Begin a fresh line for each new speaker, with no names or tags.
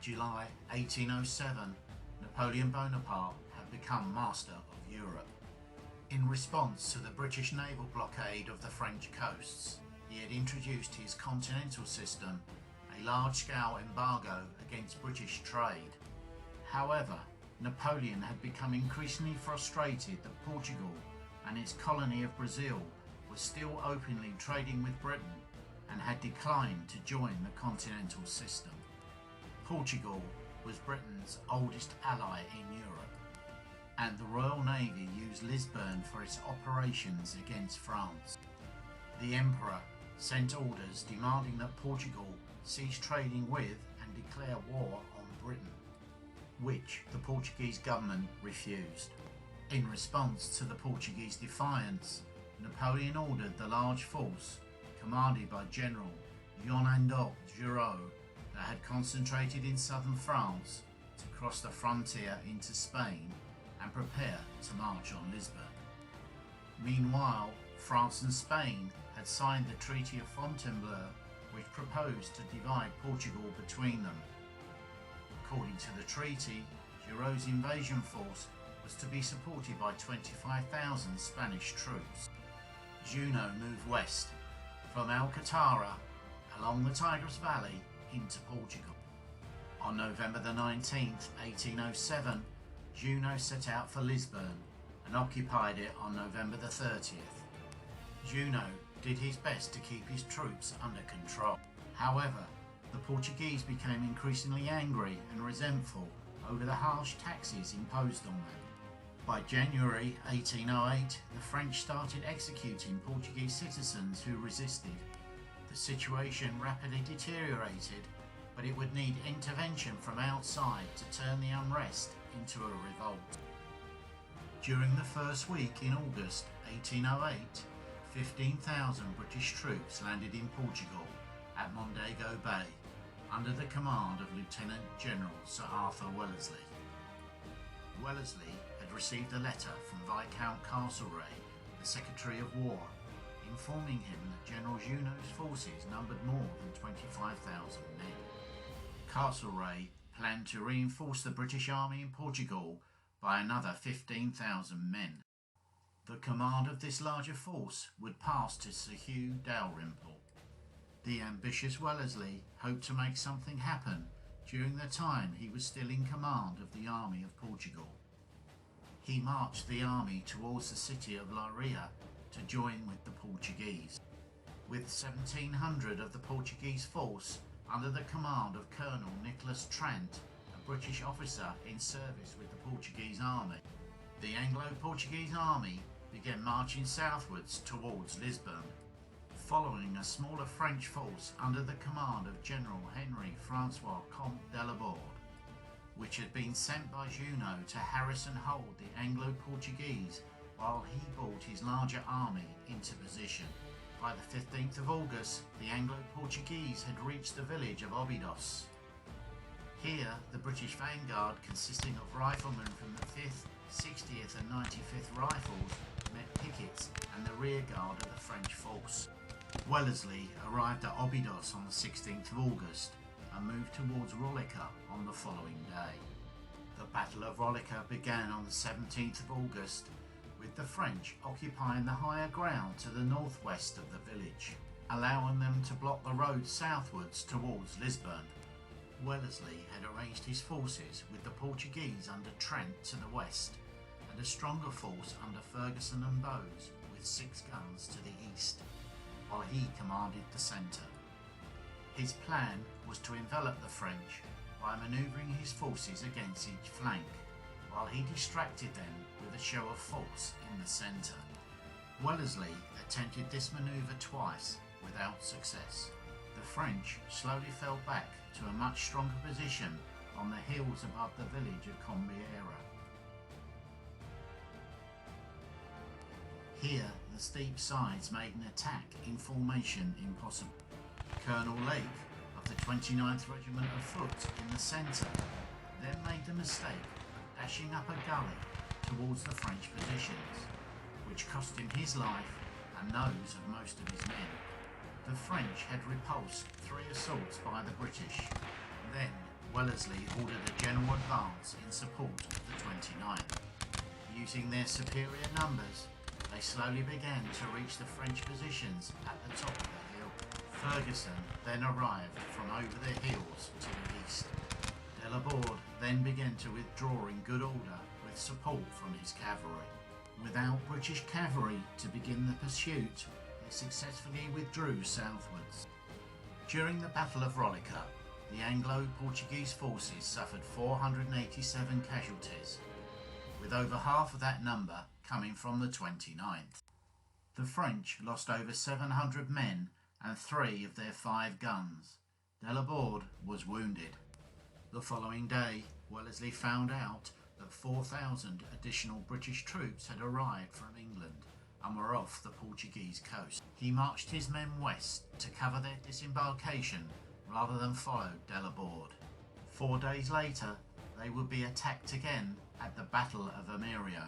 July 1807, Napoleon Bonaparte had become master of Europe. In response to the British naval blockade of the French coasts, he had introduced his continental system, a large-scale embargo against British trade. However, Napoleon had become increasingly frustrated that Portugal and its colony of Brazil was still openly trading with Britain and had declined to join the continental system. Portugal was Britain's oldest ally in Europe, and the Royal Navy used Lisbon for its operations against France. The Emperor sent orders demanding that Portugal cease trading with and declare war on Britain, which the Portuguese government refused. In response to the Portuguese defiance, Napoleon ordered the large force, commanded by General Fernando Giraud, that had concentrated in southern France, to cross the frontier into Spain and prepare to march on Lisbon. Meanwhile, France and Spain had signed the Treaty of Fontainebleau, which proposed to divide Portugal between them. According to the treaty, Giraud's invasion force was to be supported by 25,000 Spanish troops. Junot moved west from Alcatara along the Tigris Valley into Portugal. On November the 19th, 1807, Junot set out for Lisbon and occupied it on November the 30th. Junot did his best to keep his troops under control. However, the Portuguese became increasingly angry and resentful over the harsh taxes imposed on them. By January 1808, the French started executing Portuguese citizens who resisted. The situation rapidly deteriorated, but it would need intervention from outside to turn the unrest into a revolt. During the first week in August 1808, 15,000 British troops landed in Portugal at Mondego Bay under the command of Lieutenant General Sir Arthur Wellesley. Wellesley had received a letter from Viscount Castlereagh, the Secretary of War, informing him that General Junot's forces numbered more than 25,000 men. Castlereagh planned to reinforce the British Army in Portugal by another 15,000 men. The command of this larger force would pass to Sir Hugh Dalrymple. The ambitious Wellesley hoped to make something happen during the time he was still in command of the Army of Portugal. He marched the army towards the city of Rolica to join with the Portuguese. With 1,700 of the Portuguese force under the command of Colonel Nicholas Trant, a British officer in service with the Portuguese army, the Anglo-Portuguese army began marching southwards towards Lisbon, following a smaller French force under the command of General Henry Francois Comte de la Borde, which had been sent by Junot to harass and hold the Anglo-Portuguese while he brought his larger army into position. By the 15th of August, the Anglo-Portuguese had reached the village of Óbidos. Here, the British vanguard, consisting of riflemen from the 5th, 60th and 95th Rifles, met pickets and the rear guard of the French force. Wellesley arrived at Óbidos on the 16th of August and moved towards Rolica on the following day. The Battle of Rolica began on the 17th of August, with the French occupying the higher ground to the northwest of the village, allowing them to block the road southwards towards Lisbon. Wellesley had arranged his forces with the Portuguese under Trent to the west, and a stronger force under Ferguson and Bowes with 6 guns to the east, while he commanded the centre. His plan was to envelop the French by manoeuvring his forces against each flank, while he distracted them with a show of force in the centre. Wellesley attempted this manoeuvre twice without success. The French slowly fell back to a much stronger position on the hills above the village of Combeira. Here, the steep sides made an attack in formation impossible. Colonel Lake of the 29th Regiment of Foot in the centre then made the mistake of dashing up a gully towards the French positions, which cost him his life and those of most of his men. The French had repulsed 3 assaults by the British. Then, Wellesley ordered a general advance in support of the 29th. Using their superior numbers, they slowly began to reach the French positions at the top of the hill. Ferguson then arrived from over the hills to the east. Delaborde then began to withdraw in good order with support from his cavalry. Without British cavalry to begin the pursuit, they successfully withdrew southwards. During the Battle of Rolica, the Anglo-Portuguese forces suffered 487 casualties, with over half of that number coming from the 29th. The French lost over 700 men and 3 of their 5 guns. Delaborde was wounded. The following day, Wellesley found out that 4,000 additional British troops had arrived from England and were off the Portuguese coast. He marched his men west to cover their disembarkation rather than follow Delaborde. 4 days later, they would be attacked again at the Battle of Amiero.